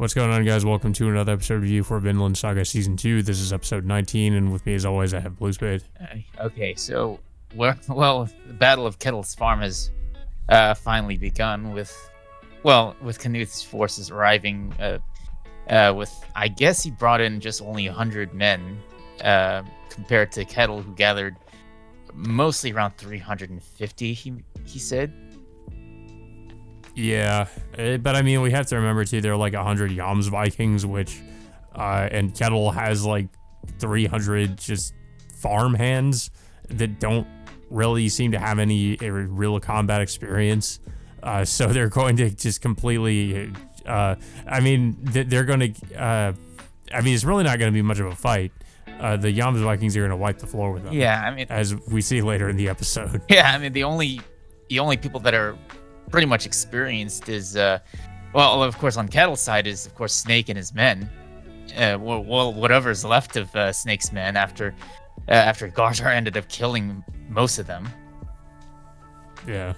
What's going on, guys? Welcome to another episode review for Vinland Saga Season 2. This is episode 19, and with me, as always, I have Blue Spade. Okay, so, the Battle of Kettle's Farm has finally begun with Knut's forces arriving with, I guess he brought in just only 100 men, compared to Kettle, who gathered mostly around 350, he said. Yeah, but I mean, we have to remember, too, there are like 100 Yams Vikings, which, and Kettle has like 300 just farm hands that don't really seem to have any real combat experience. So they're going to just completely, they're going to, it's really not going to be much of a fight. The Yams Vikings are going to wipe the floor with them. Yeah, as we see later in the episode. Yeah, the only people that are pretty much experienced is, of course, on Kettle's side is, of course, Snake and his men. Whatever's left of Snake's men after Garzar ended up killing most of them. Yeah.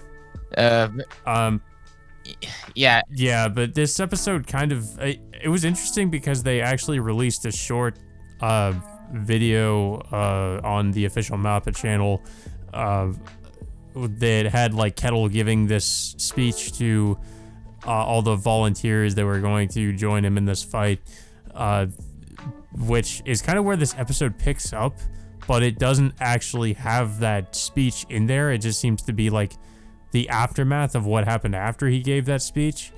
Yeah, but this episode kind of, it was interesting because they actually released a short video on the official Mappa channel that had like Kettle giving this speech to all the volunteers that were going to join him in this fight, which is kind of where this episode picks up, but it doesn't actually have that speech in there. It just seems to be like the aftermath of what happened after he gave that speech,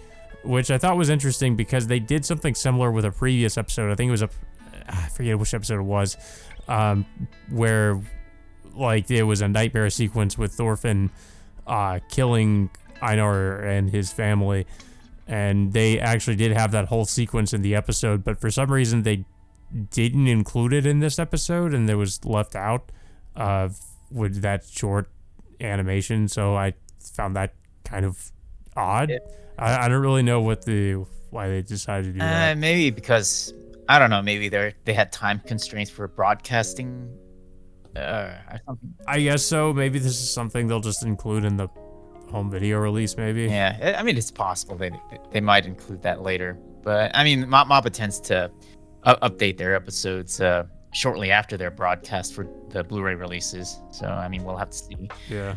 which I thought was interesting because they did something similar with a previous episode. I think it was I forget which episode it was, where like it was a nightmare sequence with Thorfinn killing Einar and his family, and they actually did have that whole sequence in the episode, but for some reason they didn't include it in this episode, and it was left out with that short animation, so I found that kind of odd. I don't really know why they decided to do that. Maybe because, I don't know, maybe they had time constraints for broadcasting or something. I guess so. Maybe this is something they'll just include in the home video release, maybe. Yeah, it's possible they might include that later. But, Mappa tends to update their episodes shortly after their broadcast for the Blu-ray releases. So, we'll have to see. Yeah.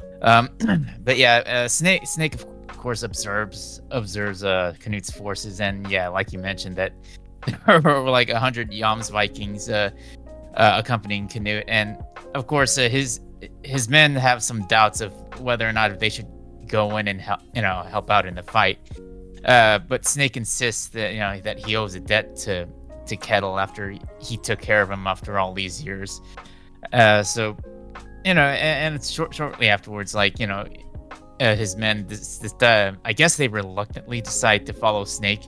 But yeah, Snake of course observes Knut's forces, and yeah, like you mentioned, that there were like 100 Yams Vikings accompanying Knut, and of course his men have some doubts of whether or not they should go in and help out in the fight. But Snake insists that that he owes a debt to Kettle after he took care of him after all these years. So and it's shortly afterwards, his men, I guess they reluctantly decide to follow Snake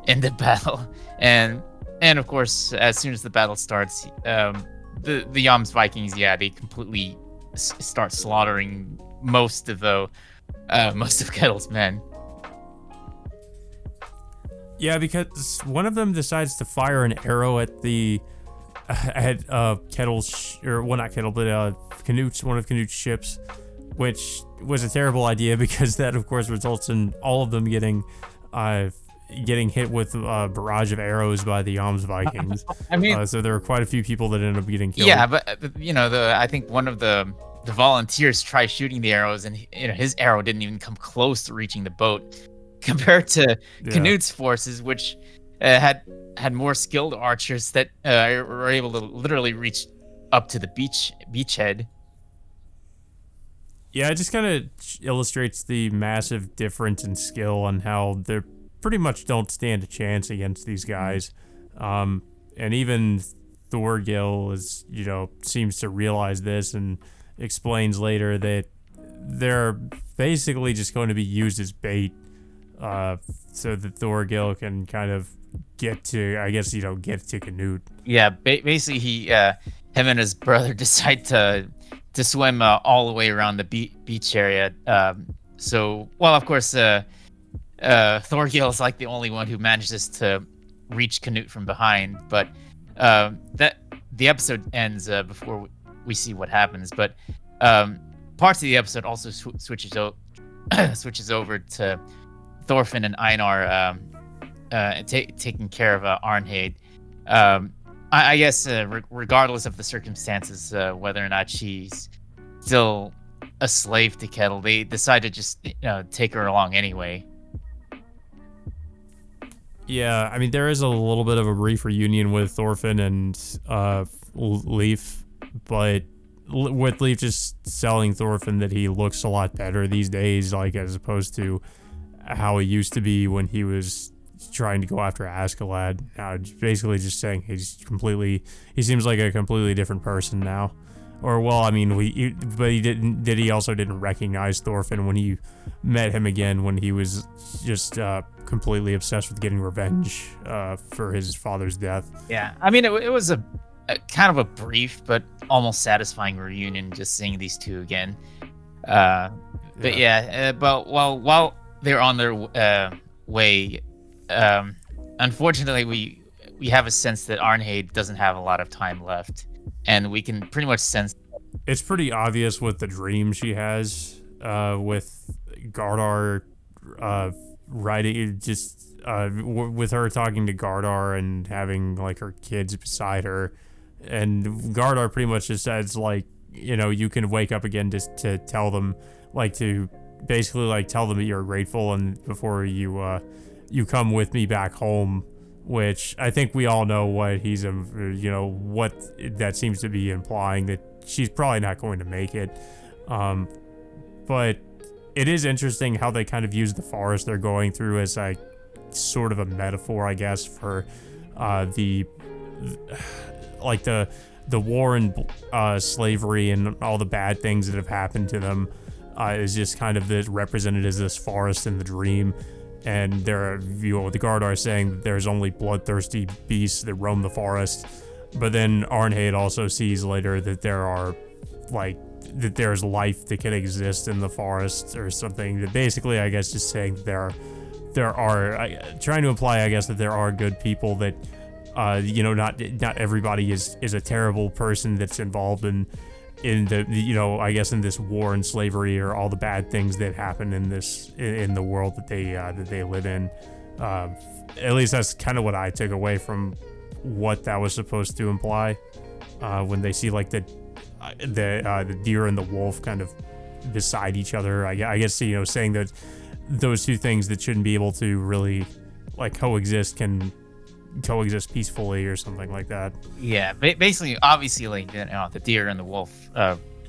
in the battle, and of course, as soon as the battle starts, the Yams Vikings, they completely start slaughtering most of Kettle's men. Yeah, because one of them decides to fire an arrow at Kettle's, not Kettle, but one of Knut's ships, which was a terrible idea because that, of course, results in all of them getting hit with a barrage of arrows by the Yams Vikings. So there were quite a few people that ended up getting killed. Yeah, but I think one of the volunteers tried shooting the arrows, and his arrow didn't even come close to reaching the boat, compared to Knut's forces, which had more skilled archers that were able to literally reach up to the beachhead. Yeah, it just kind of illustrates the massive difference in skill on how they pretty much don't stand a chance against these guys. And even Thorgil seems to realize this and explains later that they're basically just going to be used as bait, so that Thorgil can kind of get to Knut. Yeah, basically him and his brother decide to swim all the way around the beach area. Of course, Thorgil is like the only one who manages to reach Knut from behind, but that the episode ends before we see what happens. But parts of the episode also switches over to Thorfinn and Einar taking care of Arnhade. I guess regardless of the circumstances, whether or not she's still a slave to Kettle, they decide to just take her along anyway. Yeah, I mean, there is a little bit of a brief reunion with Thorfinn and Leaf, but with Leaf just selling Thorfinn that he looks a lot better these days, like as opposed to how he used to be when he was trying to go after Askeladd. Now, basically just saying he seems like a completely different person now. Or, well, I mean, he also didn't recognize Thorfinn when he met him again, when he was just completely obsessed with getting revenge for his father's death. Yeah, I mean, it was a kind of a brief but almost satisfying reunion, just seeing these two again. But while they're on their way, unfortunately, we have a sense that Arnhade doesn't have a lot of time left. And we can pretty much sense it's pretty obvious with the dream she has with Gardar writing, just with her talking to Gardar and having like her kids beside her, and Gardar pretty much just says like, you can wake up again just to tell them, like, to basically like tell them that you're grateful, and before you come with me back home. Which I think we all know what he's, what that seems to be implying, that she's probably not going to make it. But it is interesting how they kind of use the forest they're going through as like sort of a metaphor, I guess, for the war and slavery and all the bad things that have happened to them is just kind of represented as this forest in the dream. And the Gardar saying that there's only bloodthirsty beasts that roam the forest. But then Arnhade also sees later that there's life that can exist in the forest or something. That basically, I guess, just saying that there are trying to imply, I guess, that there are good people, that not everybody is a terrible person that's involved in the I guess in this war and slavery, or all the bad things that happen in the world that they live in. At least that's kind of what I took away from what that was supposed to imply when they see like the deer and the wolf kind of beside each other. I guess saying that those two things that shouldn't be able to really like coexist can coexist peacefully or something like that. Yeah, basically, obviously, like the deer and the wolf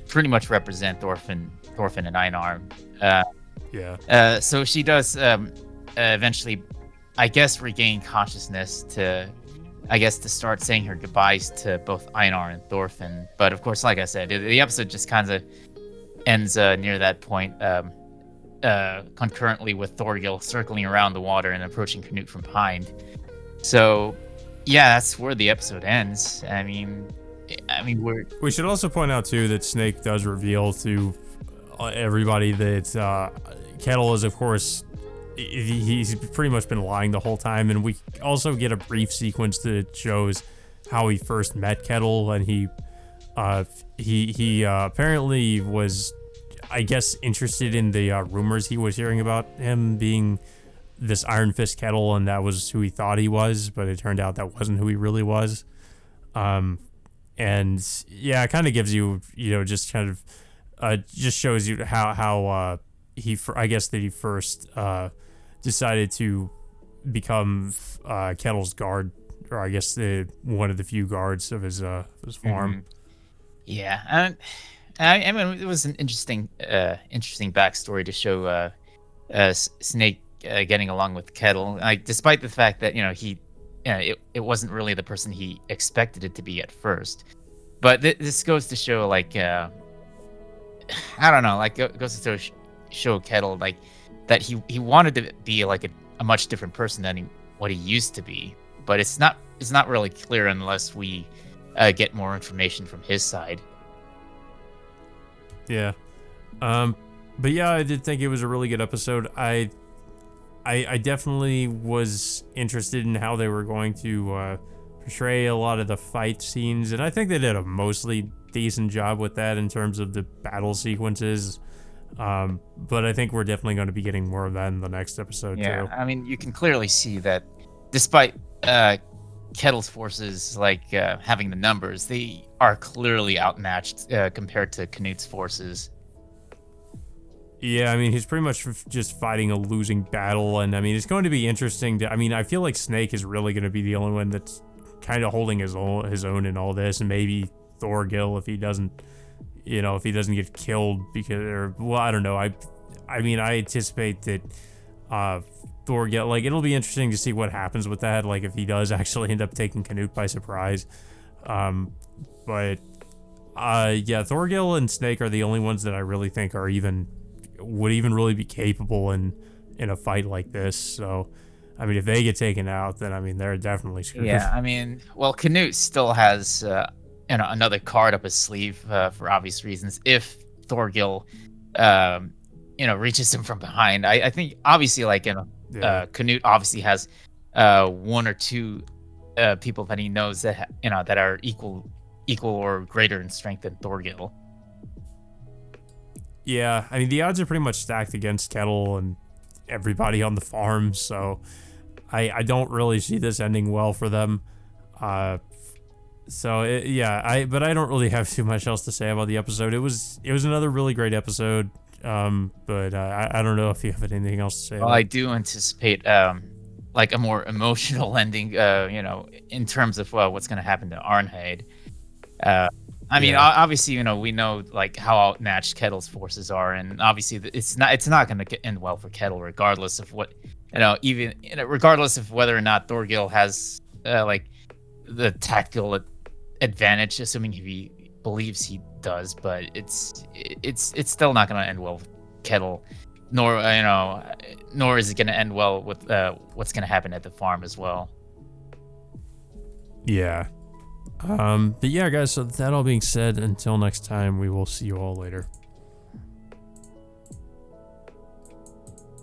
pretty much represent Thorfinn and Einar. So she does eventually, I guess, regain consciousness to start saying her goodbyes to both Einar and Thorfinn. But of course, like I said, the episode just kind of ends near that point, concurrently with Thorgil circling around the water and approaching Canute from behind. So, yeah, that's where the episode ends. I mean, we should also point out too that Snake does reveal to everybody that Kettle is, of course, he's pretty much been lying the whole time, and we also get a brief sequence that shows how he first met Kettle, and he apparently was, I guess, interested in the rumors he was hearing about him being this Iron Fist Kettle, and that was who he thought he was, but it turned out that wasn't who he really was. And yeah, it kind of gives you, just kind of just shows you how he first decided to become Kettle's guard, or I guess one of the few guards of his farm. Mm-hmm. Yeah, I mean, it was an interesting backstory to show Snake getting along with Kettle, like, despite the fact that it wasn't really the person he expected it to be at first. But this goes to show, like, I don't know, like, it goes to show Kettle, like, that he wanted to be like a much different person than what he used to be. But it's not really clear unless we get more information from his side. Yeah. But yeah, I did think it was a really good episode. I definitely was interested in how they were going to portray a lot of the fight scenes, and I think they did a mostly decent job with that in terms of the battle sequences. But I think we're definitely going to be getting more of that in the next episode too. Yeah, I mean, you can clearly see that despite Kettle's forces having the numbers, they are clearly outmatched compared to Canute's forces. Yeah, I mean, he's pretty much just fighting a losing battle, and I mean, it's going to be interesting to. I mean, I feel like Snake is really going to be the only one that's kind of holding his own in all this, and maybe Thorgil if he doesn't, if he doesn't get killed I don't know. I mean, I anticipate that Thorgil, like, it'll be interesting to see what happens with that, like if he does actually end up taking Canute by surprise. But yeah, Thorgil and Snake are the only ones that I really think would even really be capable in a fight like this. So, I mean, if they get taken out, then I mean they're definitely screwed. Yeah, I mean, well, Canute still has another card up his sleeve for obvious reasons. If Thorgil, reaches him from behind, I think obviously Canute obviously has one or two people that he knows that that are equal or greater in strength than Thorgil. Yeah, I mean, the odds are pretty much stacked against Kettle and everybody on the farm, so I don't really see this ending well for them. But I don't really have too much else to say about the episode. It was another really great episode, but I don't know if you have anything else to say. Well, I do anticipate a more emotional ending, in terms of what's going to happen to Arnhade. I mean, obviously, we know how outmatched Kettle's forces are, and obviously it's not going to end well for Kettle, regardless of what, regardless of whether or not Thorgil has the tactical advantage, assuming he believes he does. But it's still not going to end well with Kettle, nor is it going to end well with what's going to happen at the farm as well. Yeah. But yeah, guys, so that all being said, until next time, we will see you all later.